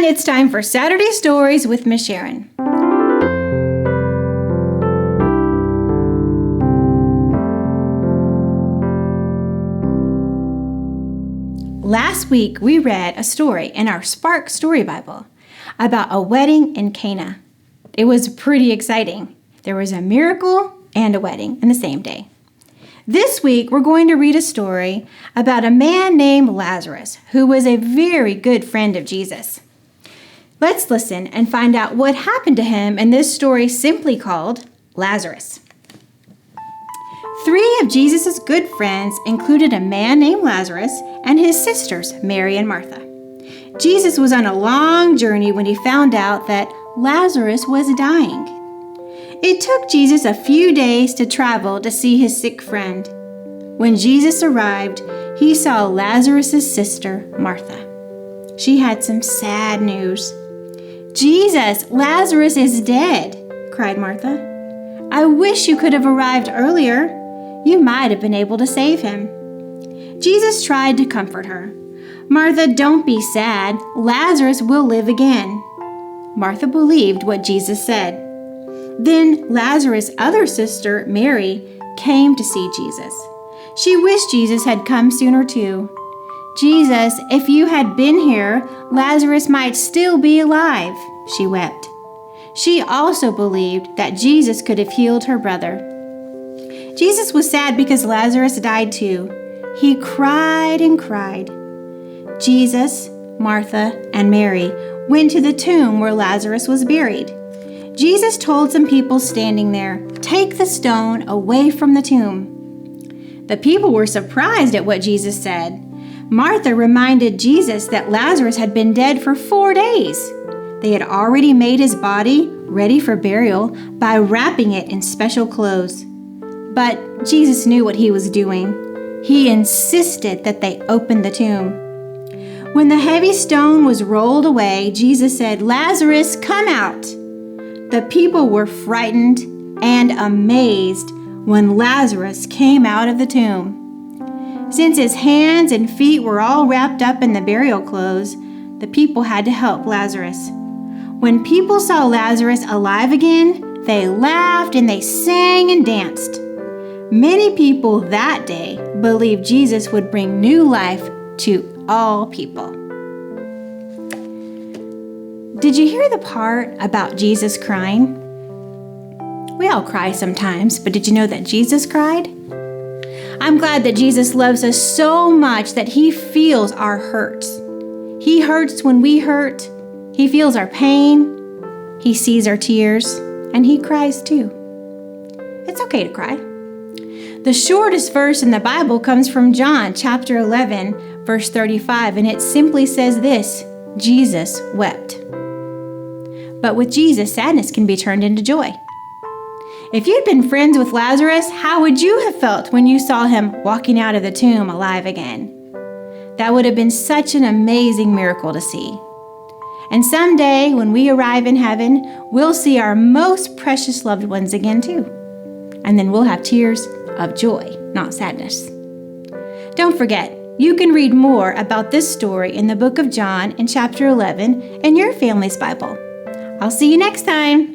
it's time for Saturday Stories with Miss Sharon. Last week, we read a story in our Spark Story Bible about a wedding in Cana. It was pretty exciting. There was a miracle and a wedding in the same day. This week, we're going to read a story about a man named Lazarus, who was a very good friend of Jesus. Let's listen and find out what happened to him in this story simply called Lazarus. 3 of Jesus' good friends included a man named Lazarus and his sisters, Mary and Martha. Jesus was on a long journey when he found out that Lazarus was dying. It took Jesus a few days to travel to see his sick friend. When Jesus arrived, he saw Lazarus' sister, Martha. She had some sad news. "Jesus, Lazarus is dead," cried Martha. "I wish you could have arrived earlier. You might have been able to save him." Jesus tried to comfort her. "Martha, don't be sad. Lazarus will live again." Martha believed what Jesus said. Then Lazarus' other sister, Mary, came to see Jesus. She wished Jesus had come sooner too. "Jesus, if you had been here, Lazarus might still be alive," she wept. She also believed that Jesus could have healed her brother. Jesus was sad because Lazarus died too. He cried and cried. Jesus, Martha, and Mary went to the tomb where Lazarus was buried. Jesus told some people standing there, "Take the stone away from the tomb." The people were surprised at what Jesus said. Martha reminded Jesus that Lazarus had been dead for 4 days. They had already made his body ready for burial by wrapping it in special clothes. But Jesus knew what he was doing. He insisted that they open the tomb. When the heavy stone was rolled away, Jesus said, "Lazarus, come out." The people were frightened and amazed when Lazarus came out of the tomb. Since his hands and feet were all wrapped up in the burial clothes, the people had to help Lazarus. When people saw Lazarus alive again, they laughed and they sang and danced. Many people that day believed Jesus would bring new life to all people. Did you hear the part about Jesus crying? We all cry sometimes, but did you know that Jesus cried? I'm glad that Jesus loves us so much that he feels our hurts. He hurts when we hurt. He feels our pain. He sees our tears, and he cries too. It's okay to cry. The shortest verse in the Bible comes from John chapter 11, verse 35, and it simply says this: Jesus wept. But with Jesus, sadness can be turned into joy. If you'd been friends with Lazarus, how would you have felt when you saw him walking out of the tomb alive again? That would have been such an amazing miracle to see. And someday, when we arrive in heaven, we'll see our most precious loved ones again too. And then we'll have tears of joy, not sadness. Don't forget, you can read more about this story in the book of John in chapter 11 in your family's Bible. I'll see you next time.